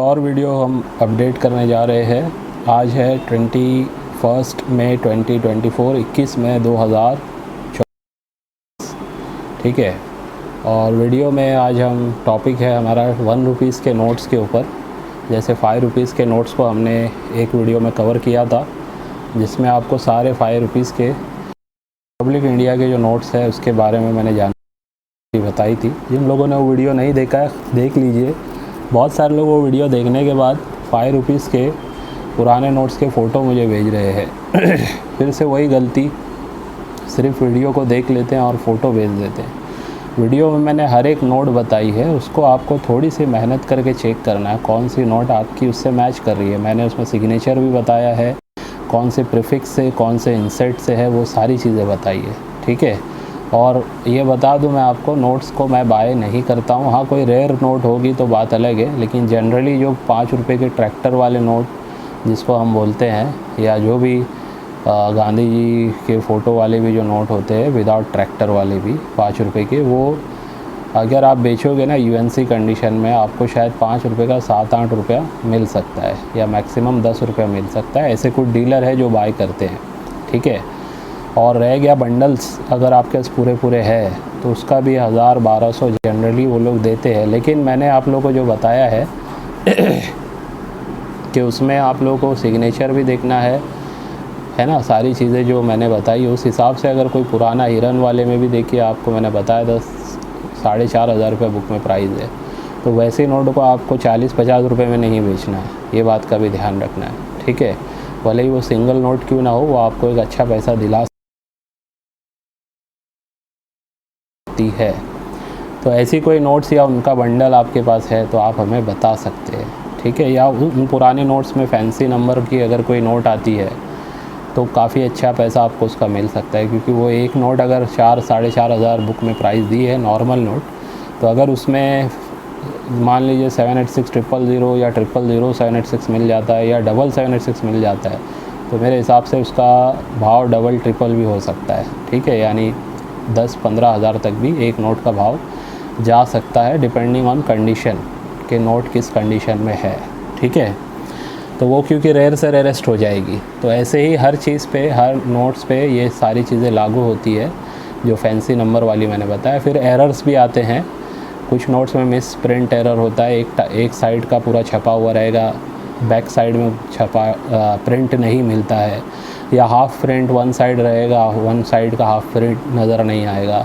और वीडियो हम अपडेट करने जा रहे हैं। आज है 21 मई 2024, 21 मई 2024, ठीक है। और वीडियो में आज हम टॉपिक है हमारा 1 रुपीज़ के नोट्स के ऊपर। जैसे 5 रुपीज़ के नोट्स को हमने एक वीडियो में कवर किया था, जिसमें आपको सारे 5 रुपीज़ के रिपब्लिक इंडिया के जो नोट्स है उसके बारे में मैंने जानकारी बताई थी। जिन लोगों ने वो वीडियो नहीं देखा है, देख लीजिए। बहुत सारे लोग वो वीडियो देखने के बाद 5 रुपीज़ के पुराने नोट्स के फ़ोटो मुझे भेज रहे हैं। फिर से वही गलती, सिर्फ वीडियो को देख लेते हैं और फ़ोटो भेज देते हैं। वीडियो में मैंने हर एक नोट बताई है, उसको आपको थोड़ी सी मेहनत करके चेक करना है कौन सी नोट आपकी उससे मैच कर रही है। मैंने उसमें सिग्नेचर भी बताया है, कौन से प्रीफिक्स से कौन से इंसर्ट से है, वो सारी चीज़ें बताई है, ठीक है। और ये बता दूं, मैं आपको नोट्स को मैं बाय नहीं करता हूँ। हाँ, कोई रेयर नोट होगी तो बात अलग है, लेकिन जनरली जो 5 रुपये के ट्रैक्टर वाले नोट जिसको हम बोलते हैं, या जो भी गांधी जी के फ़ोटो वाले भी जो नोट होते हैं विदाउट ट्रैक्टर वाले भी 5 रुपये के, वो अगर आप बेचोगे ना यूएनसी कंडीशन में, आपको शायद 5 रुपये का 7-8 रुपया मिल सकता है, या मैक्सिमम 10 रुपया मिल सकता है। ऐसे कुछ डीलर है जो बाय करते हैं, ठीक है। और रह गया बंडल्स, अगर आपके पास पूरे है तो उसका भी 1000-1200 जनरली वो लोग देते हैं। लेकिन मैंने आप लोगों को जो बताया है कि उसमें आप लोगों को सिग्नेचर भी देखना है ना। सारी चीज़ें जो मैंने बताई उस हिसाब से, अगर कोई पुराना हिरन वाले में भी देखिए, आपको मैंने बताया था 4,500 रुपये बुक में प्राइस है, तो वैसे नोट को आपको 40-50 रुपये में नहीं बेचना है। ये बात का भी ध्यान रखना है, ठीक है। भले ही वो सिंगल नोट क्यों ना हो, वो आपको एक अच्छा पैसा दिला है। तो ऐसी कोई नोट्स या उनका बंडल आपके पास है तो आप हमें बता सकते हैं, ठीक है। या उन पुराने नोट्स में फैंसी नंबर की अगर कोई नोट आती है तो काफ़ी अच्छा पैसा आपको उसका मिल सकता है, क्योंकि वो एक नोट अगर 4-4,500 बुक में प्राइस दी है नॉर्मल नोट, तो अगर उसमें मान लीजिए 786,000 या 000 मिल जाता है, या 777 मिल जाता है, तो मेरे हिसाब से उसका भाव डबल ट्रिपल भी हो सकता है, ठीक है। यानी 10-15 हज़ार तक भी एक नोट का भाव जा सकता है, डिपेंडिंग ऑन कंडीशन कि नोट किस कंडीशन में है, ठीक है। तो वो क्योंकि रेयर से रेयरेस्ट हो जाएगी, तो ऐसे ही हर चीज़ पे, हर नोट्स पे ये सारी चीज़ें लागू होती है जो फैंसी नंबर वाली मैंने बताया। फिर एरर्स भी आते हैं, कुछ नोट्स में मिस प्रिंट एरर होता है, एक साइड का पूरा छपा हुआ रहेगा, बैक साइड में प्रिंट नहीं मिलता है, या हाफ़ प्रिंट वन साइड रहेगा, वन साइड का हाफ़ प्रिंट नज़र नहीं आएगा,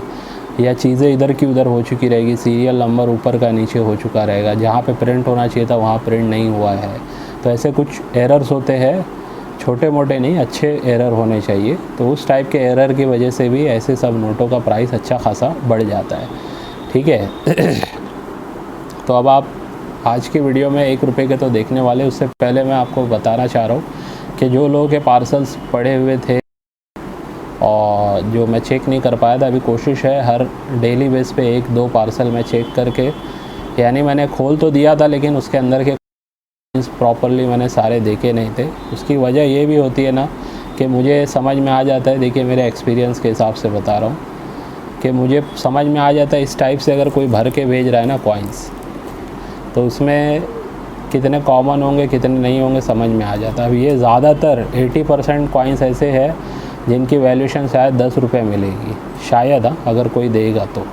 या चीज़ें इधर की उधर हो चुकी रहेगी, सीरियल नंबर ऊपर का नीचे हो चुका रहेगा, जहाँ पे प्रिंट होना चाहिए था वहाँ प्रिंट नहीं हुआ है। तो ऐसे कुछ एरर्स होते हैं, छोटे मोटे नहीं, अच्छे एरर होने चाहिए। तो उस टाइप के एरर की वजह से भी ऐसे सब नोटों का प्राइस अच्छा खासा बढ़ जाता है, ठीक है। तो अब आप आज की वीडियो में 1 रुपये के तो देखने वाले, उससे पहले मैं आपको बताना चाह रहा हूँ कि जो लोगों के पार्सल्स पड़े हुए थे और जो मैं चेक नहीं कर पाया था, अभी कोशिश है हर डेली बेस पे 1-2 पार्सल मैं चेक करके, यानी मैंने खोल तो दिया था लेकिन उसके अंदर के प्रॉपरली मैंने सारे देखे नहीं थे। उसकी वजह ये भी होती है ना कि मुझे समझ में आ जाता है, देखिए मेरे एक्सपीरियंस के हिसाब से बता रहा हूँ कि मुझे समझ में आ जाता है इस टाइप से, अगर कोई भर के भेज रहा है ना कॉइन्स, तो उसमें कितने कॉमन होंगे कितने नहीं होंगे समझ में आ जाता है। अब ये ज़्यादातर 80% कॉइन्स ऐसे हैं जिनकी वैल्यूशन शायद 10 रुपये मिलेगी, शायद, अगर कोई देगा तो।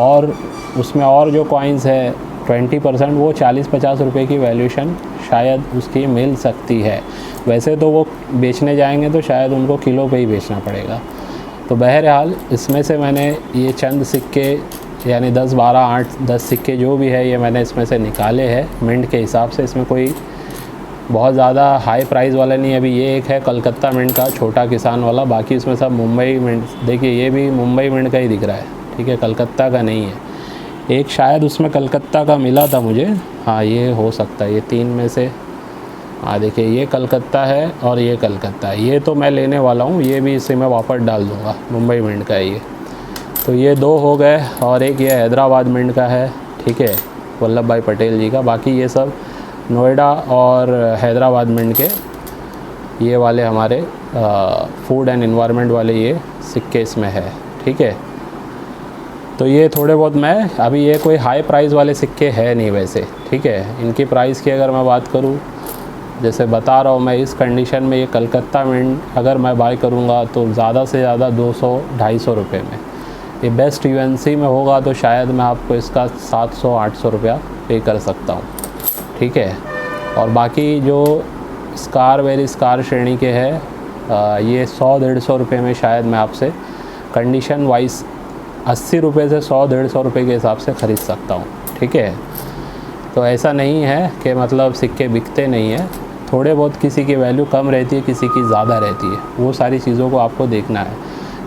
और उसमें और जो कॉइन्स है 20%, वो 40-50 रुपये की वैल्यूशन शायद उसकी मिल सकती है। वैसे तो वो बेचने जाएंगे तो शायद उनको किलो पे ही बेचना पड़ेगा। तो बहरहाल इसमें से मैंने ये चंद सिक्के, यानी 10, 12, 8, 10 सिक्के जो भी है, ये मैंने इसमें से निकाले हैं मिंट के हिसाब से। इसमें कोई बहुत ज़्यादा हाई प्राइस वाला नहीं है। अभी ये एक है कलकत्ता मिंट का, छोटा किसान वाला, बाकी इसमें सब मुंबई मिंट। देखिए ये भी मुंबई मिंट का ही दिख रहा है, ठीक है, कलकत्ता का नहीं है। एक शायद उसमें कलकत्ता का मिला था मुझे, हाँ ये हो सकता है, ये 3 में से, हाँ देखिए ये कलकत्ता है और ये कलकत्ता है। ये तो मैं लेने वाला हूँ, ये भी इसे मैं वापस डाल दूँगा, मुंबई मिंट का है ये। तो ये 2 हो गए, और एक ये हैदराबाद मिंट का है, ठीक है, वल्लभ भाई पटेल जी का। बाकी ये सब नोएडा और हैदराबाद मिंट के ये वाले हमारे फूड एंड एनवायरनमेंट वाले ये सिक्के इसमें है, ठीक है। तो ये थोड़े बहुत मैं अभी, ये कोई हाई प्राइस वाले सिक्के है नहीं वैसे, ठीक है। इनकी प्राइस की अगर मैं बात करूँ, जैसे बता रहा हूँ मैं, इस कंडीशन में ये कलकत्ता मिंट अगर मैं बाय करूँगा तो ज़्यादा से ज़्यादा 200-250 रुपये में। ये बेस्ट यूएनसी में होगा तो शायद मैं आपको इसका 700-800 रुपया पे कर सकता हूँ, ठीक है। और बाकी जो स्कार वेरी स्कार श्रेणी के है, ये 100-150 रुपये में शायद मैं आपसे कंडीशन वाइज 80 रुपये से 100-150 रुपये के हिसाब से ख़रीद सकता हूँ, ठीक है। तो ऐसा नहीं है कि मतलब सिक्के बिकते नहीं हैं, थोड़े बहुत किसी की वैल्यू कम रहती है, किसी की ज़्यादा रहती है, वो सारी चीज़ों को आपको देखना है।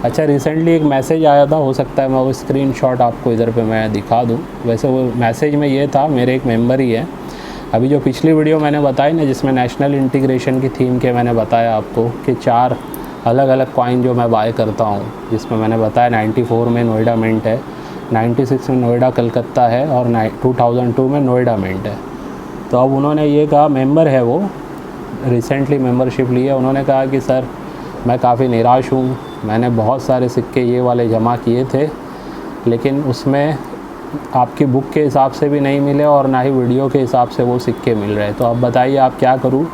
अच्छा, रिसेंटली एक मैसेज आया था, हो सकता है मैं वो स्क्रीनशॉट आपको इधर पे मैं दिखा दूँ। वैसे वो मैसेज में ये था, मेरे एक मेंबर ही है, अभी जो पिछली वीडियो मैंने बताई ना जिसमें नेशनल इंटीग्रेशन की थीम के मैंने बताया आपको कि 4 अलग अलग कॉइन जो मैं बाय करता हूँ, जिसमें मैंने बताया 94 में नोएडा मिंट है, 96 में नोएडा कलकत्ता है और 2002 में नोएडा मिंट है। तो अब उन्होंने ये कहा, मेंबर है वो, रिसेंटली मेंबरशिप ली है, उन्होंने कहा कि सर मैं काफ़ी निराश हूँ, मैंने बहुत सारे सिक्के ये वाले जमा किए थे लेकिन उसमें आपकी बुक के हिसाब से भी नहीं मिले और ना ही वीडियो के हिसाब से वो सिक्के मिल रहे हैं, तो अब बताइए आप क्या करूँ।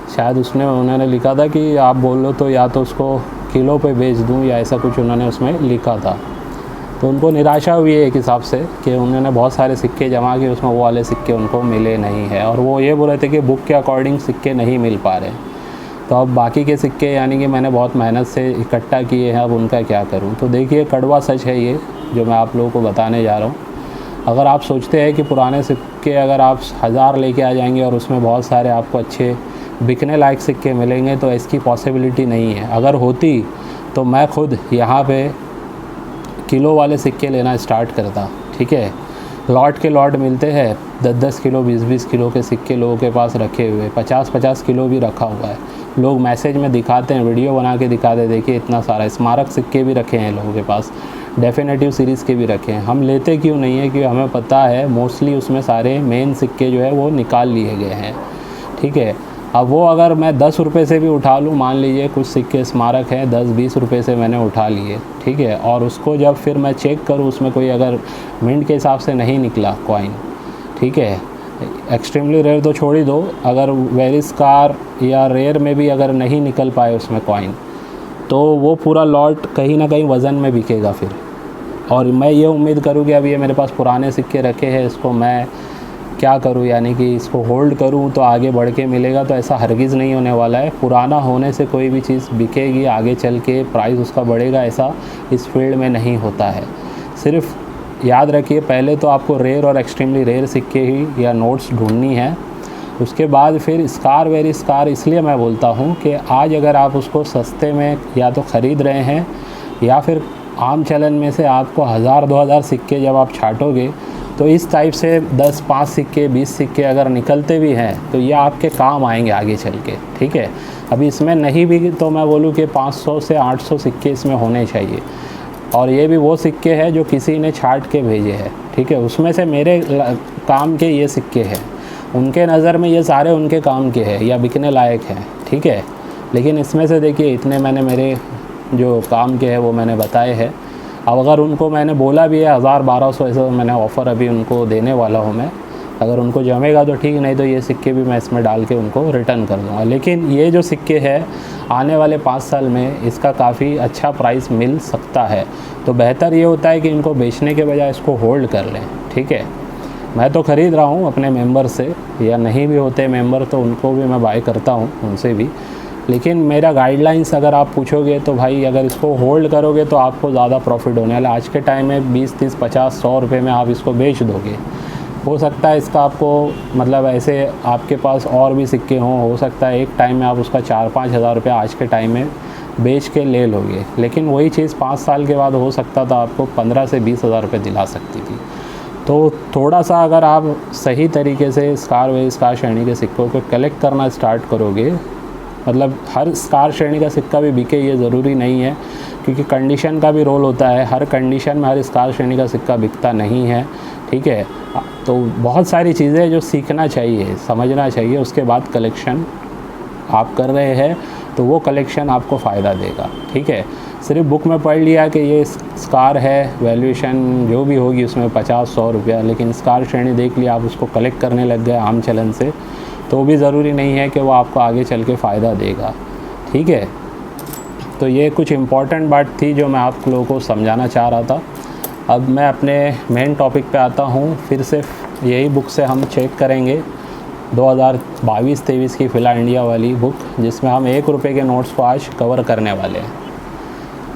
शायद उसने उन्होंने लिखा था कि आप बोलो तो या तो उसको किलो पे बेच दूँ या ऐसा कुछ उन्होंने उसमें लिखा था। तो उनको निराशा हुई है एक हिसाब से कि उन्होंने बहुत सारे सिक्के जमा किए, उसमें वो वाले सिक्के उनको मिले नहीं है और वो ये बोल रहे थे कि बुक के अकॉर्डिंग सिक्के नहीं मिल पा रहे। तो अब बाकी के सिक्के यानी कि मैंने बहुत मेहनत से इकट्ठा किए हैं, अब उनका क्या करूं। तो देखिए कड़वा सच है ये जो मैं आप लोगों को बताने जा रहा हूं। अगर आप सोचते हैं कि पुराने सिक्के अगर आप 1000 लेके आ जाएंगे और उसमें बहुत सारे आपको अच्छे बिकने लायक सिक्के मिलेंगे, तो इसकी पॉसिबिलिटी नहीं है। अगर होती तो मैं खुद यहाँ पे किलो वाले सिक्के लेना स्टार्ट करता, ठीक है। लॉट के लॉट मिलते हैं, 10-10 किलो 20-20 किलो के सिक्के लोगों के पास रखे हुए, 50-50 किलो भी रखा हुआ है। लोग मैसेज में दिखाते हैं, वीडियो बना के दिखाते हैं, देखिए इतना सारा। स्मारक सिक्के भी रखे हैं लोगों के पास, डेफिनेटिव सीरीज़ के भी रखे हैं। हम लेते क्यों नहीं है, कि हमें पता है मोस्टली उसमें सारे मेन सिक्के जो है वो निकाल लिए गए हैं, ठीक है। अब वो अगर मैं 10 रुपये से भी उठा लूँ, मान लीजिए कुछ सिक्के स्मारक हैं 10-20 रुपये से मैंने उठा लिए, ठीक है, और उसको जब फिर मैं चेक करूँ उसमें कोई अगर मिंट के हिसाब से नहीं निकला कॉइन, ठीक है, एक्सट्रीमली रेयर तो छोड़ ही दो, अगर वेरी स्कार या रेयर में भी अगर नहीं निकल पाए उसमें कॉइन, तो वो पूरा लॉट कहीं ना कहीं वज़न में बिकेगा फिर। और मैं ये उम्मीद करूँ कि अब ये मेरे पास पुराने सिक्के रखे हैं, इसको मैं क्या करूँ, यानी कि इसको होल्ड करूँ तो आगे बढ़ के मिलेगा, तो ऐसा हरगिज़ नहीं होने वाला है। पुराना होने से कोई भी चीज़ बिकेगी, आगे चल के प्राइस उसका बढ़ेगा, ऐसा इस फील्ड में नहीं होता है। सिर्फ याद रखिए, पहले तो आपको रेयर और एक्सट्रीमली रेयर सिक्के ही या नोट्स ढूंढनी है, उसके बाद फिर स्कार वेरी स्कार। इसलिए मैं बोलता हूँ कि आज अगर आप उसको सस्ते में या तो ख़रीद रहे हैं या फिर आम चलन में से आपको 1000-2000 सिक्के जब आप छाटोगे, तो इस टाइप से 10-5 सिक्के 20 सिक्के अगर निकलते भी हैं तो ये आपके काम आएंगे आगे चल के, ठीक है। अभी इसमें नहीं भी तो मैं बोलूँ कि 500 से 800 सिक्के इसमें होने चाहिए, और ये भी वो सिक्के हैं जो किसी ने छाट के भेजे हैं, ठीक है। उसमें से मेरे काम के ये सिक्के हैं, उनके नज़र में ये सारे उनके काम के हैं या बिकने लायक हैं, ठीक है। लेकिन इसमें से देखिए इतने मैंने मेरे जो काम के हैं वो मैंने बताए हैं। अब अगर उनको मैंने बोला भी है 1000-1200 ऐसा मैंने ऑफ़र अभी उनको देने वाला हूँ मैं, अगर उनको जमेगा तो ठीक, नहीं तो ये सिक्के भी मैं इसमें डाल के उनको रिटर्न कर दूँगा। लेकिन ये जो सिक्के हैं आने वाले 5 साल में इसका काफ़ी अच्छा प्राइस मिल सकता है, तो बेहतर ये होता है कि इनको बेचने के बजाय इसको होल्ड कर लें, ठीक है। मैं तो ख़रीद रहा हूँ अपने मेंबर से, या नहीं भी होते मेंबर तो उनको भी मैं बाय करता हूँ उनसे भी, लेकिन मेरा गाइडलाइंस अगर आप पूछोगे तो भाई अगर इसको होल्ड करोगे तो आपको ज़्यादा प्रॉफिट होने वाला है। आज के टाइम में 20-30-50-100 रुपये में आप इसको बेच दोगे, हो सकता है इसका आपको मतलब ऐसे आपके पास और भी सिक्के हों, हो सकता है एक टाइम में आप उसका 4-5 हज़ार रुपये आज के टाइम में बेच के ले लोगे, लेकिन वही चीज़ 5 साल के बाद हो सकता था आपको 15 से 20 हज़ार रुपये दिला सकती थी। तो थोड़ा सा अगर आप सही तरीके से स्कार श्रेणी के सिक्कों को कलेक्ट करना स्टार्ट करोगे, मतलब हर स्कार श्रेणी का सिक्का भी बिके ये ज़रूरी नहीं है, क्योंकि कंडीशन का भी रोल होता है। हर कंडीशन में हर स्कार श्रेणी का सिक्का बिकता नहीं है, ठीक है। तो बहुत सारी चीज़ें जो सीखना चाहिए, समझना चाहिए, उसके बाद कलेक्शन आप कर रहे हैं तो वो कलेक्शन आपको फ़ायदा देगा। ठीक है, सिर्फ बुक में पढ़ लिया कि ये स्कार है, वैल्यूएशन जो भी होगी उसमें 50-100 रुपया, लेकिन स्कार श्रेणी देख लिया, आप उसको कलेक्ट करने लग गए आम चलन से, तो भी ज़रूरी नहीं है कि वो आपको आगे चल के फ़ायदा देगा। ठीक है, तो ये कुछ इम्पॉर्टेंट बात थी जो मैं आप लोगों को समझाना चाह रहा था। अब मैं अपने मेन टॉपिक पे आता हूँ। फिर से यही बुक से हम चेक करेंगे 2022-23 की फ़िला इंडिया वाली बुक, जिसमें हम 1 रुपये के नोट्स को आज कवर करने वाले हैं।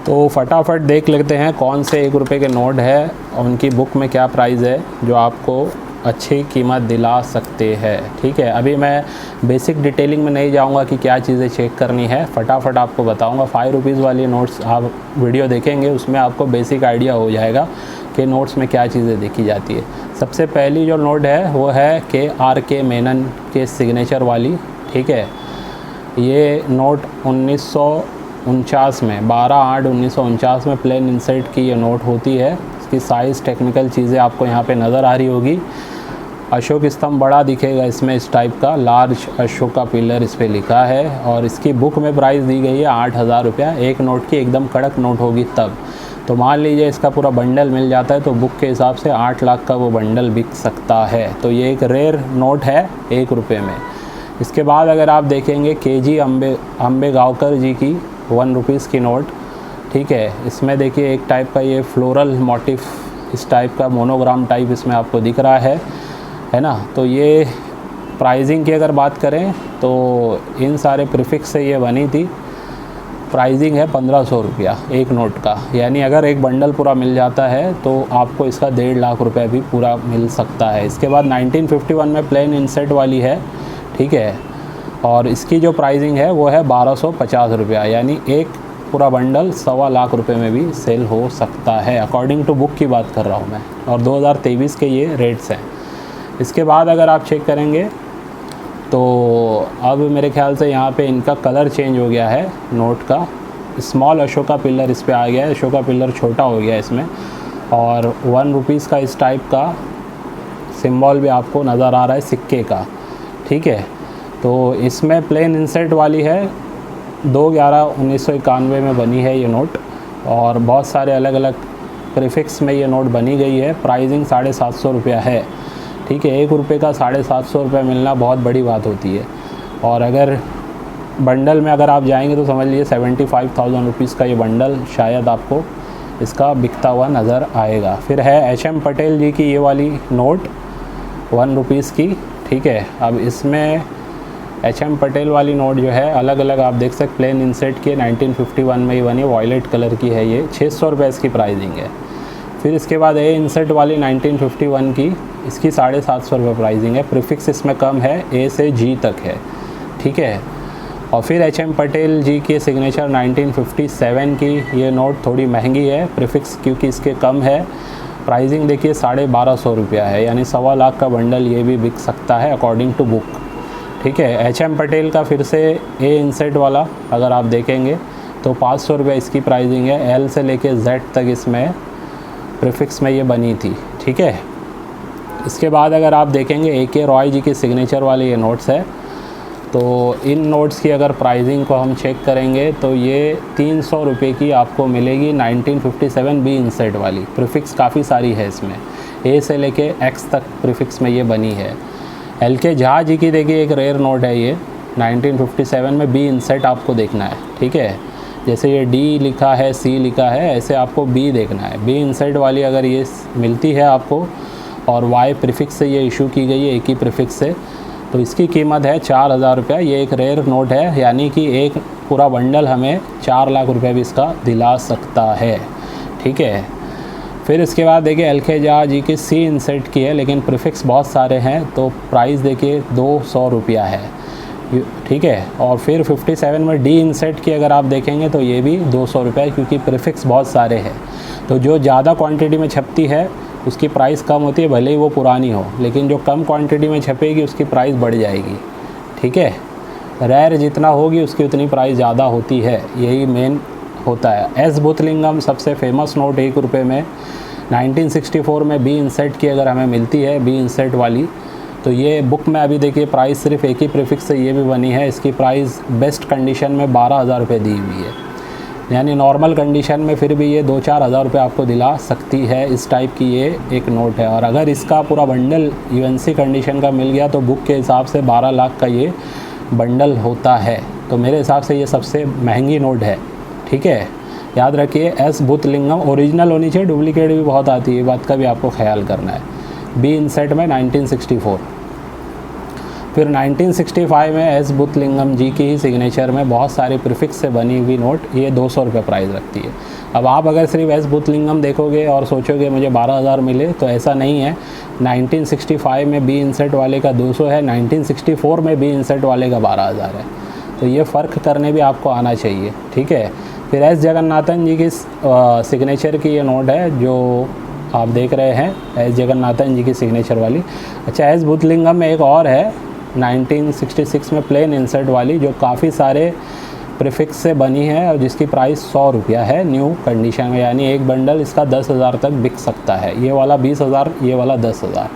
तो फटाफट देख लेते हैं कौन से 1 रुपये के नोट है और उनकी बुक में क्या प्राइस है जो आपको अच्छी कीमत दिला सकते हैं। ठीक है, अभी मैं बेसिक डिटेलिंग में नहीं जाऊंगा कि क्या चीज़ें चेक करनी है, फटाफट आपको बताऊंगा। 5 रुपीज़ वाली नोट्स आप वीडियो देखेंगे, उसमें आपको बेसिक आइडिया हो जाएगा कि नोट्स में क्या चीज़ें देखी जाती है। सबसे पहली जो नोट है वो है के मेनन के सिग्नेचर वाली। ठीक है, ये नोट 1949 में 12/8/1949 में प्लेन इंसर्ट की ये नोट होती है। इसकी साइज़, टेक्निकल चीज़ें आपको यहाँ पे नज़र आ रही होगी। अशोक स्तंभ बड़ा दिखेगा इसमें, इस टाइप का लार्ज अशोक का पिलर इस पर लिखा है, और इसकी बुक में प्राइस दी गई है 8,000 रुपया। एक नोट की एकदम कड़क नोट होगी तब। तो मान लीजिए इसका पूरा बंडल मिल जाता है तो बुक के हिसाब से 8 लाख का वो बंडल बिक सकता है। तो ये एक रेयर नोट है 1 रुपये में। इसके बाद अगर आप देखेंगे केजी अम्बेगावकर जी की 1 रुपीज़ की नोट। ठीक है, इसमें देखिए एक टाइप का ये फ्लोरल मोटिफ, इस टाइप का मोनोग्राम टाइप इसमें आपको दिख रहा है ना। तो ये प्राइसिंग की अगर बात करें तो इन सारे प्रीफिक्स से ये बनी थी। प्राइसिंग है 1500 रुपया एक नोट का, यानी अगर एक बंडल पूरा मिल जाता है तो आपको इसका 1.5 लाख रुपया भी पूरा मिल सकता है। इसके बाद 1951 में प्लेन इंसर्ट वाली है। ठीक है, और इसकी जो प्राइसिंग है वो है 1250 रुपया, यानी एक पूरा बंडल 1.25 लाख रुपए में भी सेल हो सकता है। अकॉर्डिंग टू बुक की बात कर रहा हूँ मैं, और 2023 के ये रेट्स हैं। इसके बाद अगर आप चेक करेंगे तो अब मेरे ख्याल से यहाँ पे इनका कलर चेंज हो गया है नोट का। स्मॉल अशोका पिलर इस पे आ गया है, अशोका पिलर छोटा हो गया है इसमें, और 1 रुपीज़ का इस टाइप का सिंबल भी आपको नज़र आ रहा है सिक्के का। ठीक है, तो इसमें प्लेन इंसर्ट वाली है, 2/11/1991 में बनी है ये नोट, और बहुत सारे अलग अलग प्रीफिक्स में ये नोट बनी गई है। प्राइसिंग 750 रुपया है। ठीक है, 1 रुपये का 750 रुपये मिलना बहुत बड़ी बात होती है, और अगर बंडल में अगर आप जाएंगे तो समझ लीजिए 75,000 रुपीज़ का ये बंडल शायद आपको इसका बिकता हुआ नज़र आएगा। फिर है HM पटेल जी की ये वाली नोट 1 रुपीज़ की। ठीक है, अब इसमें HM पटेल वाली नोट जो है अलग अलग आप देख सकते, प्लेन इंसर्ट की 1951 में ही बनी, वॉयलेट कलर की है ये, 600 रुपये इसकी प्राइसिंग है। फिर इसके बाद ए इंसर्ट वाली 1951 की, इसकी 750 रुपये प्राइसिंग है। प्रीफिक्स इसमें कम है, ए से जी तक है। ठीक है, और फिर HM पटेल जी के सिग्नेचर 1957 की ये नोट थोड़ी महंगी है, प्रीफिक्स क्योंकि इसके कम है। प्राइसिंग देखिए 1250 रुपया है, यानी 1.25 लाख का बंडल ये भी बिक सकता है अकॉर्डिंग टू बुक। ठीक है, HM पटेल का फिर से ए इंसर्ट वाला अगर आप देखेंगे तो 500 रुपये इसकी प्राइसिंग है। एल से लेके जेड तक इसमें प्रीफिक्स में ये बनी थी। ठीक है, इसके बाद अगर आप देखेंगे AK रॉय जी के सिग्नेचर वाले ये नोट्स है, तो इन नोट्स की अगर प्राइसिंग को हम चेक करेंगे तो ये 300 रुपये की आपको मिलेगी 1957 बी इंसर्ट वाली। प्रीफिक्स काफ़ी सारी है इसमें, ए से लेके एक्स तक प्रीफिक्स में ये बनी है। LK झा जी की देखिए एक रेयर नोट है ये 1957 में बी इंसर्ट आपको देखना है। ठीक है, जैसे ये D लिखा है, C लिखा है, ऐसे आपको B देखना है। बी इंसर्ट वाली अगर ये मिलती है आपको और Y प्रीफिक्स से ये इशू की गई है, एक ही प्रीफिक्स से, तो इसकी कीमत है 4000 रुपया। ये एक रेयर नोट है, यानी कि एक पूरा बंडल हमें 4 लाख रुपये भी इसका दिला सकता है। ठीक है, फिर इसके बाद देखिए LK झा जी की C इंसर्ट की है, लेकिन प्रीफिक्स बहुत सारे हैं, तो प्राइस देखिए 200 रुपया है। ठीक है, और फिर 57 में D इंसर्ट की अगर आप देखेंगे तो ये भी 200 रुपये, क्योंकि प्रीफिक्स बहुत सारे हैं। तो जो ज़्यादा क्वांटिटी में छपती है उसकी प्राइस कम होती है, भले ही वो पुरानी हो, लेकिन जो कम क्वांटिटी में छपेगी उसकी प्राइस बढ़ जाएगी। ठीक है, रेयर जितना होगी उसकी उतनी प्राइस ज़्यादा होती है, यही मेन होता है। एस बुथलिंगम सबसे फेमस नोट 1 रुपये में 1964 में बी इंसर्ट की अगर हमें मिलती है, बी इंसर्ट वाली, तो ये बुक में अभी देखिए प्राइस सिर्फ एक ही प्रीफिक्स से ये भी बनी है, इसकी प्राइस बेस्ट कंडीशन में 12,000 रुपये दी हुई है, यानी नॉर्मल कंडीशन में फिर भी ये 2-4 हज़ार रुपये आपको दिला सकती है। इस टाइप की ये एक नोट है। और अगर इसका पूरा बंडल यूएनसी कंडीशन का मिल गया तो बुक के हिसाब से 12 लाख का ये बंडल होता है। तो मेरे हिसाब से ये सबसे महंगी नोट है, ठीक है। याद रखिए एस भूतलिंगम ओरिजिनल होनी चाहिए, डुप्लीकेट भी बहुत आती है, ये बात का भी आपको ख्याल करना है। बी इंसेट में 1964, फिर 1965 में एस भूतलिंगम जी की ही सिग्नेचर में बहुत सारे प्रीफिक्स से बनी हुई नोट, ये 200 रुपये प्राइस रखती है। अब आप अगर सिर्फ एस भूतलिंगम देखोगे और सोचोगे मुझे 12,000 मिले, तो ऐसा नहीं है। 1965 में बी इंसेट वाले का 200 है, 1964 में बी इंसेट वाले का 12,000 है। तो ये फ़र्क करने भी आपको आना चाहिए, ठीक है। फिर एस जगन्नाथन जी की सिग्नेचर की ये नोट है जो आप देख रहे हैं, एस जगन्नाथन जी की सिग्नेचर वाली। अच्छा, एस भूतलिंगम में एक और है 1966 में प्लेन इंसर्ट वाली, जो काफ़ी सारे प्रीफिक्स से बनी है और जिसकी प्राइस 100 रुपया है न्यू कंडीशन में, यानी एक बंडल इसका 10,000 तक बिक सकता है। ये वाला 20,000, ये वाला 10,000,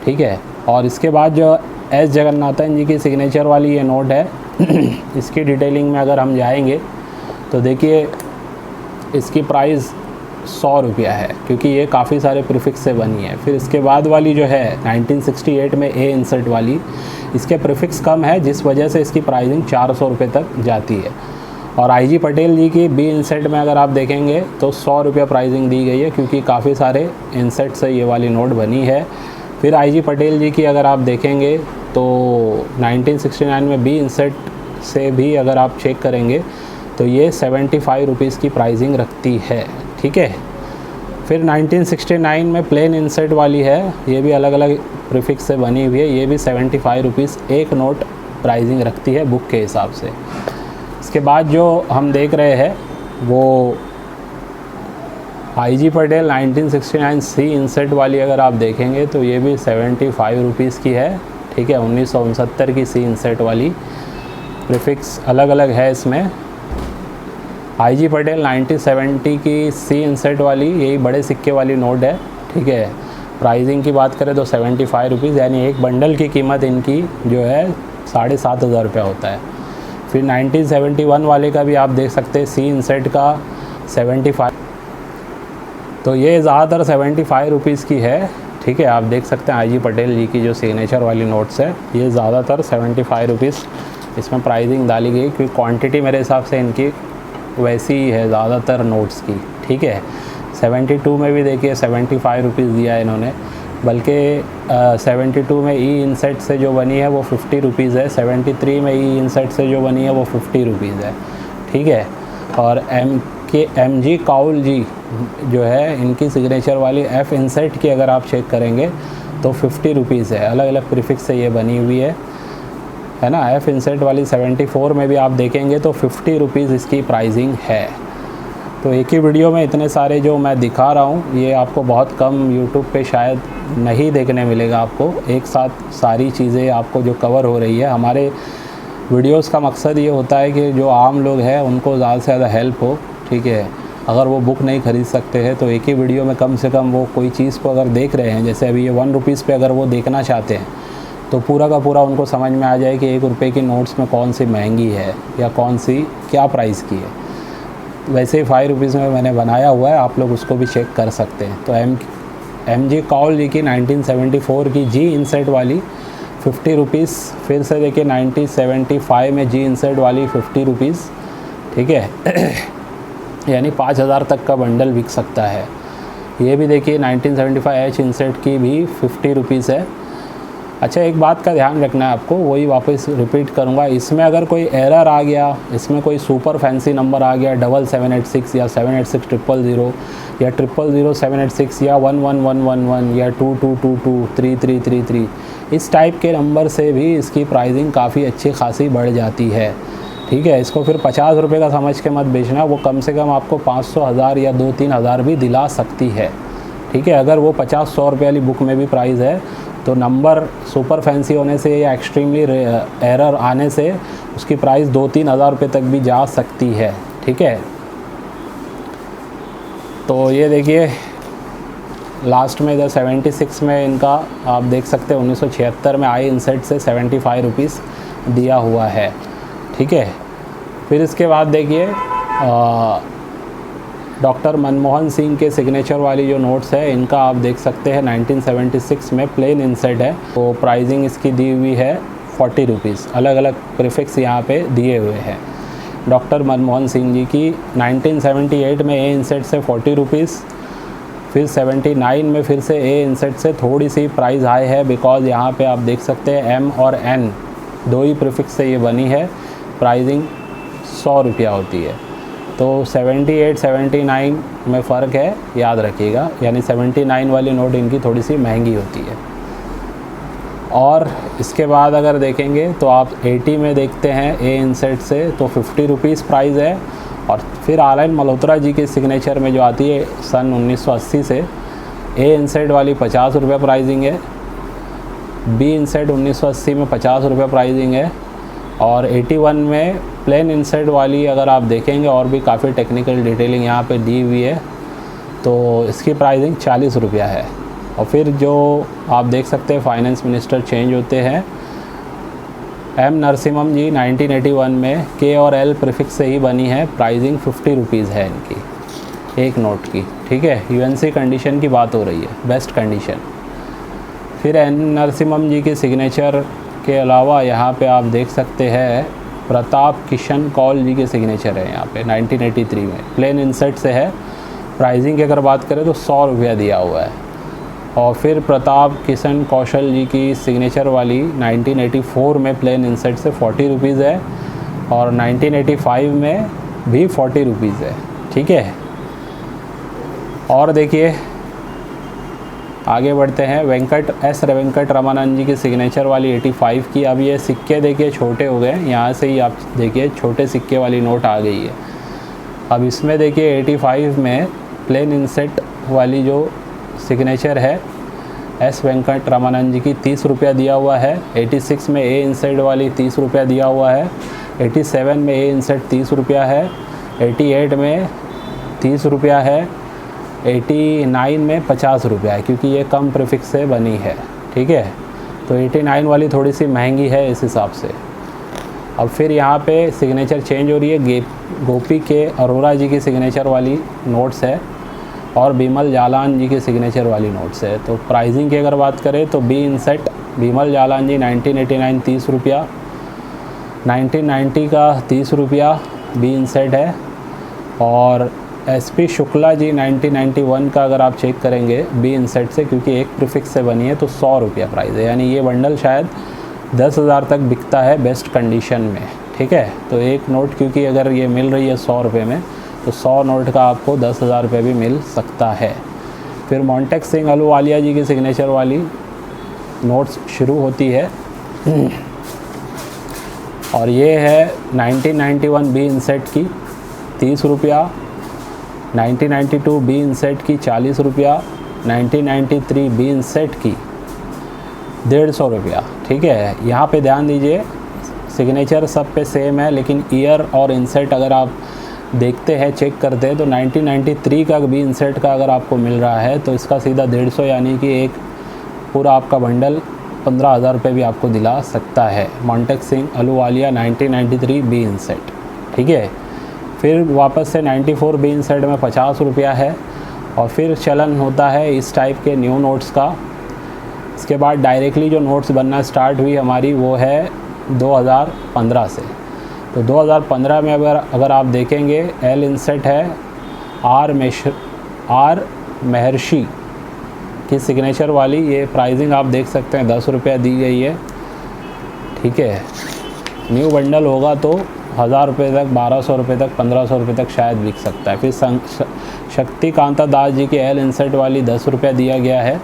ठीक है। और इसके बाद जो एस जगन्नाथन जी की सिग्नेचर वाली ये नोट है इसकी डिटेलिंग में अगर हम जाएंगे तो देखिए इसकी प्राइस 100 रुपया है, क्योंकि ये काफ़ी सारे प्रीफिक्स से बनी है। फिर इसके बाद वाली जो है 1968 में ए इंसर्ट वाली, इसके प्रीफिक्स कम है जिस वजह से इसकी प्राइसिंग 400 रुपये तक जाती है। और आई जी पटेल जी की बी इंसर्ट में अगर आप देखेंगे तो 100 रुपया प्राइसिंग दी गई है, क्योंकि काफ़ी सारे इंसर्ट से ये वाली नोट बनी है। फिर आई जी पटेल जी की अगर आप देखेंगे तो 1969 में बी इंसर्ट से भी अगर आप चेक करेंगे तो ये 75 रुपीज़ की प्राइसिंग रखती है, ठीक है। फिर 1969 में प्लेन इंसर्ट वाली है, ये भी अलग अलग प्रीफिक्स से बनी हुई है, ये भी 75 रुपीज़ एक नोट प्राइसिंग रखती है बुक के हिसाब से। इसके बाद जो हम देख रहे हैं वो आई जी पटेल 1969 सी इंसर्ट वाली अगर आप देखेंगे तो ये भी 75 रुपीज़ की है, ठीक है। 1969 की सी इंसर्ट वाली, प्रीफिक्स अलग अलग है इसमें। आई जी पटेल 1970 की सी इंसर्ट वाली, यही बड़े सिक्के वाली नोट है, ठीक है। प्राइसिंग की बात करें तो 75 रुपीज़, यानी एक बंडल की कीमत इनकी जो है 7,500 रुपया होता है। फिर 1971 वाले का भी आप देख सकते हैं, सी इंसर्ट का 75, तो ये ज़्यादातर 75 रुपीज़ की है, ठीक है। आप देख सकते हैं आई जी पटेल जी की जो सिग्नेचर वाली नोट्स है, ये ज़्यादातर 75 रुपीज़ इसमें प्राइसिंग डाली गई, क्योंकि क्वांटिटी मेरे हिसाब से इनकी वैसी ही है ज़्यादातर नोट्स की, ठीक है। 72 में भी देखिए 75 रुपीज़ दिया है इन्होंने, बल्कि 72 में ई इंसर्ट से जो बनी है वो 50 रुपीज़ है, 73 में ई इंसर्ट से जो बनी है वो 50 रुपीज़ है, ठीक है। और एम जी काउल जी जो है, इनकी सिग्नेचर वाली एफ़ इंसर्ट की अगर आप चेक करेंगे तो 50 रुपीज़ है, अलग अलग प्रीफिक्स से ये बनी हुई है ना। एफ़ इंसर्ट वाली 74 में भी आप देखेंगे तो 50 रुपीज़ इसकी प्राइसिंग है। तो एक ही वीडियो में इतने सारे जो मैं दिखा रहा हूँ, ये आपको बहुत कम यूट्यूब पे शायद नहीं देखने मिलेगा आपको, एक साथ सारी चीज़ें आपको जो कवर हो रही है। हमारे वीडियोस का मकसद ये होता है कि जो आम लोग हैं उनको ज़्यादा से ज़्यादा हेल्प हो, ठीक है। अगर वो बुक नहीं ख़रीद सकते हैं तो एक ही वीडियो में कम से कम वो कोई चीज़ को अगर देख रहे हैं, जैसे अभी ये 1 रुपीज़ पे अगर वो देखना चाहते हैं तो पूरा का पूरा उनको समझ में आ जाए कि 1 रुपये की नोट्स में कौन सी महंगी है या कौन सी क्या प्राइस की है। वैसे ही 5 रुपीज़ में मैंने बनाया हुआ है, आप लोग उसको भी चेक कर सकते हैं। तो एम जी काउल जी की 1974 की जी इंसर्ट वाली 50 रुपीज़, फिर से देखिए 1975 में जी इंसर्ट वाली 50 रुपीज़, ठीक है। यानी 5,000 तक का बंडल बिक सकता है। ये भी देखिए 1975 एच इंसर्ट की भी 50 रुपीज़ है। अच्छा, एक बात का ध्यान रखना है आपको, वही वापस रिपीट करूँगा, इसमें अगर कोई एरर आ गया, इसमें कोई सुपर फैंसी नंबर आ गया 7786 या 786000 या 000786 या 11111 या 2222 3333, इस टाइप के नंबर से भी इसकी प्राइसिंग काफ़ी अच्छी खासी बढ़ जाती है, ठीक है। इसको फिर 50 रुपये का समझ के मत बेचना, वो कम से कम आपको 500, 1000 या 2-3 हज़ार भी दिला सकती है, ठीक है। अगर वो 50-100 रुपये वाली बुक में भी प्राइस है तो नंबर सुपर फैंसी होने से या एक्सट्रीमली एरर आने से उसकी प्राइस 2-3 हज़ार रुपये तक भी जा सकती है, ठीक है। तो ये देखिए लास्ट में इधर 76 में इनका आप देख सकते हैं 1976 में आई इंसेट से 75 रुपीज़ दिया हुआ है, ठीक है। फिर इसके बाद देखिए डॉक्टर मनमोहन सिंह के सिग्नेचर वाली जो नोट्स है इनका आप देख सकते हैं 1976 में प्लेन इंसेट है, तो प्राइसिंग इसकी दी हुई है 40 रुपीज़। अलग अलग प्रीफिक्स यहाँ पे दिए हुए हैं डॉक्टर मनमोहन सिंह जी की। 1978 में ए इंसेट से 40 रुपीज़, फिर 79 में फिर से ए इंसेट से थोड़ी सी प्राइस हाई है, बिकॉज़ यहाँ पे आप देख सकते हैं एम और एन दो ही प्रीफिक्स से ये बनी है। प्राइसिंग 100 रुपया होती है, तो 78 79 में फ़र्क है, याद रखिएगा। यानी 79 वाली नोट इनकी थोड़ी सी महंगी होती है। और इसके बाद अगर देखेंगे तो आप 80 में देखते हैं ए इंसेट से, तो 50 रुपीज़ प्राइस है। और फिर आर.एन. मल्होत्रा जी के सिग्नेचर में जो आती है सन 1980 से, ए इंसेट वाली 50 रुपये प्राइसिंग है, बी इंसेट 1980 में 50 रुपये प्राइसिंग है, और 81 में प्लेन इंसेट वाली अगर आप देखेंगे और भी काफ़ी टेक्निकल डिटेलिंग यहाँ पे दी हुई है, तो इसकी प्राइसिंग 40 रुपया है। और फिर जो आप देख सकते हैं फाइनेंस मिनिस्टर चेंज होते हैं, एम नरसिम्हम जी 1981 में के और एल प्रीफिक्स से ही बनी है, प्राइसिंग 50 रुपीज़ है इनकी एक नोट की, ठीक है। यूएनसी कंडीशन की बात हो रही है, बेस्ट कंडीशन। फिर एन नरसिम्हम जी के सिग्नेचर के अलावा यहाँ पे आप देख सकते हैं प्रताप किशन कौल जी के सिग्नेचर है यहाँ पे 1983 में, प्लेन इंसेट से है। प्राइसिंग की अगर बात करें तो 100 रुपया दिया हुआ है। और फिर प्रताप किशन कौशल जी की सिग्नेचर वाली 1984 में प्लेन इंसेट से 40 रुपीज़ है, और 1985 में भी 40 रुपीज़ है, ठीक है। और देखिए आगे बढ़ते हैं, वेंकट रमानंद जी की सिग्नेचर वाली 85 की। अब ये सिक्के देखिए छोटे हो गए, यहाँ से ही आप देखिए छोटे सिक्के वाली नोट आ गई है। अब इसमें देखिए 85 में प्लेन इंसेट वाली जो सिग्नेचर है एस वेंकट रमानंद जी की 30 रुपया दिया हुआ है। 86 में ए इंसेट वाली 30 रुपया दिया हुआ है। 87 में ए इंसेट 30 रुपया है। 88 में 30 रुपया है। 89 में 50 रुपया है, क्योंकि ये कम प्रीफिक्स से बनी है, ठीक है। तो 89 वाली थोड़ी सी महंगी है इस हिसाब से। अब फिर यहाँ पे सिग्नेचर चेंज हो रही है, गोपी के अरोरा जी की सिग्नेचर वाली नोट्स है, और बिमल जालान जी के सिग्नेचर वाली नोट्स है। तो प्राइसिंग की अगर बात करें तो बी इंसेट बिमल जालान जी 1989 30 रुपया, 1990 का 30 रुपया बी इंसेट है। और एसपी शुक्ला जी 1991 का अगर आप चेक करेंगे बी इंसेट से, क्योंकि एक प्रीफिक्स से बनी है, तो 100 रुपया प्राइस है। यानी ये बंडल शायद 10,000 तक बिकता है बेस्ट कंडीशन में, ठीक है। तो एक नोट क्योंकि अगर ये मिल रही है 100 रुपये में, तो 100 नोट का आपको 10,000 रुपये भी मिल सकता है। फिर मोंटेक सिंह अहलूवालिया जी की सिग्नेचर वाली नोट्स शुरू होती है, और ये है 1991 बी इंसेट की 30 रुपया, 1992 बी इंसेट की 40 रुपया, 1993 बी इंसेट की 150 रुपया, ठीक है। यहाँ पे ध्यान दीजिए सिग्नेचर सब पे सेम है, लेकिन ईयर और इंसेट अगर आप देखते हैं चेक करते हैं तो 1993 का बी इंसेट का अगर आपको मिल रहा है तो इसका सीधा 150, यानी कि एक पूरा आपका बंडल 15,000 रुपये भी आपको दिला सकता है। मोंटेक सिंह अहलूवालिया 1993 बी इंसेट, ठीक है। फिर वापस से 94 बी इंसेट में 50 रुपया है, और फिर चलन होता है इस टाइप के न्यू नोट्स का। इसके बाद डायरेक्टली जो नोट्स बनना स्टार्ट हुई हमारी वो है 2015 से। तो 2015 में अगर आप देखेंगे एल इंसेट है आर महर्षि की सिग्नेचर वाली, ये प्राइसिंग आप देख सकते हैं 10 रुपया दी गई है, ठीक है। न्यू बंडल होगा तो 1000 रुपये तक, 1200 रुपये तक, 1500 रुपये तक शायद बिक सकता है। फिर शक्ति कांता दास जी की एल इंसेट वाली 10 रुपया दिया गया है।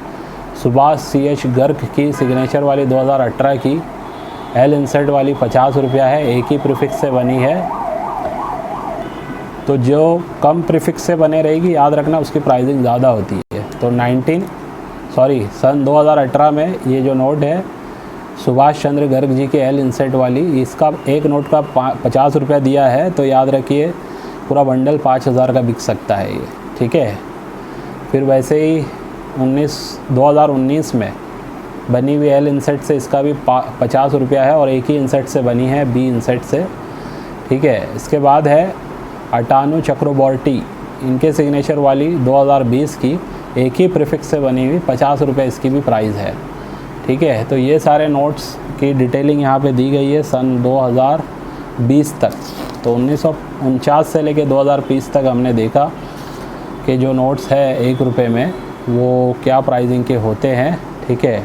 सुभाष CH गर्ग की सिग्नेचर वाली 2018 की एल इंसेट वाली 50 रुपया है, एक ही प्रीफिक्स से बनी है। तो जो कम प्रीफिक्स से बने रहेगी याद रखना उसकी प्राइसिंग ज़्यादा होती है। तो सन 2018 में ये जो नोट है सुभाष चंद्र गर्ग जी के एल इंसेट वाली, इसका एक नोट का 50 रुपया दिया है, तो याद रखिए पूरा बंडल 5,000 का बिक सकता है ये, ठीक है। फिर वैसे ही 2019 में बनी हुई एल इंसेट से इसका भी 50 रुपया है, और एक ही इंसेट से बनी है बी इंसेट से, ठीक है। इसके बाद है अटानु चक्रबोर्टी, इनके सिग्नेचर वाली 2020 की एक ही प्रीफिक्स से बनी हुई 50 रुपये इसकी भी प्राइस है, ठीक है। तो ये सारे नोट्स की डिटेलिंग यहाँ पे दी गई है सन 2020 तक। तो 1949 से लेके 2020 तक हमने देखा कि जो नोट्स है 1 रुपये में वो क्या प्राइसिंग के होते हैं, ठीक है।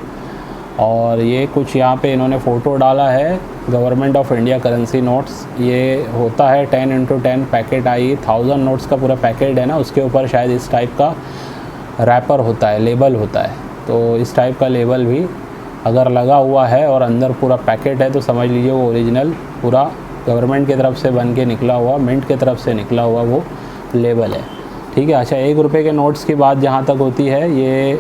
और ये कुछ यहाँ पे इन्होंने फ़ोटो डाला है government of India currency notes. ये होता है 10x10 पैकेट, आई 1000 नोट्स का पूरा पैकेट है ना, उसके ऊपर शायद इस टाइप का रैपर होता है, लेबल होता है। तो इस टाइप का लेबल भी अगर लगा हुआ है और अंदर पूरा पैकेट है तो समझ लीजिए वो ओरिजिनल पूरा गवर्नमेंट की तरफ से बन के निकला हुआ, मिंट की तरफ से निकला हुआ वो लेबल है, ठीक है। अच्छा, 1 रुपये के नोट्स की बात जहाँ तक होती है, ये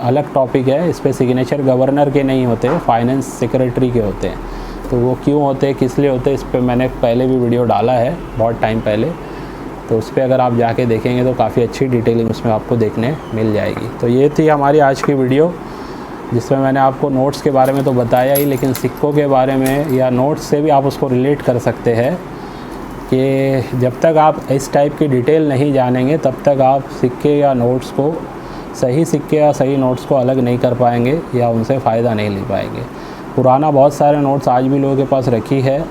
अलग टॉपिक है। इस पर सिग्नेचर गवर्नर के नहीं होते, फाइनेंस सेक्रेटरी के होते हैं। तो वो क्यों होते हैं, किस लिए होते हैं, इस पर मैंने पहले भी वीडियो डाला है बहुत टाइम पहले। तो उस पर अगर आप जाके देखेंगे तो काफ़ी अच्छी डिटेलिंग उसमें आपको देखने मिल जाएगी। तो ये थी हमारी आज की वीडियो, जिसमें मैंने आपको नोट्स के बारे में तो बताया ही, लेकिन सिक्कों के बारे में या नोट्स से भी आप उसको रिलेट कर सकते हैं कि जब तक आप इस टाइप की डिटेल नहीं जानेंगे तब तक आप सिक्के या नोट्स को, सही सिक्के या सही नोट्स को अलग नहीं कर पाएंगे या उनसे फ़ायदा नहीं ले पाएंगे। पुराना बहुत सारे नोट्स आज भी लोगों के पास रखी है,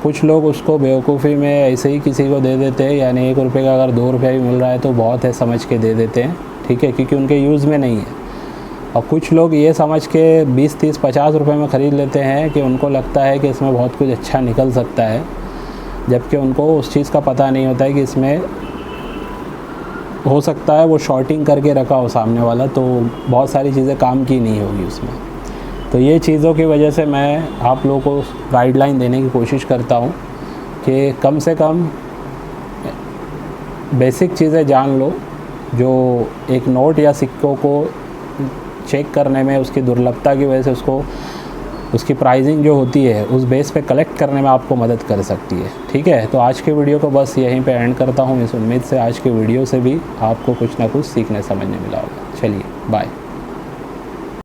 कुछ लोग उसको बेवकूफ़ी में ऐसे ही किसी को दे देते हैं, यानी 1 रुपये का अगर 2 रुपये भी मिल रहा है तो बहुत है समझ के दे देते हैं, ठीक है, क्योंकि उनके यूज़ में नहीं है। और कुछ लोग ये समझ के 20, 30, 50 रुपये में ख़रीद लेते हैं कि उनको लगता है कि इसमें बहुत कुछ अच्छा निकल सकता है, जबकि उनको उस चीज़ का पता नहीं होता है कि इसमें हो सकता है वो शॉर्टिंग करके रखा हो सामने वाला, तो बहुत सारी चीज़ें काम की नहीं होगी उसमें। तो ये चीज़ों की वजह से मैं आप लोगों को गाइडलाइन देने की कोशिश करता हूँ कि कम से कम बेसिक चीज़ें जान लो, जो एक नोट या सिक्कों को चेक करने में उसकी दुर्लभता की वजह से उसकी प्राइसिंग जो होती है उस बेस पे कलेक्ट करने में आपको मदद कर सकती है, ठीक है। तो आज के वीडियो को बस यहीं पे एंड करता हूँ, इस उम्मीद से आज के वीडियो से भी आपको कुछ ना कुछ सीखने समझने मिला होगा। चलिए बाय।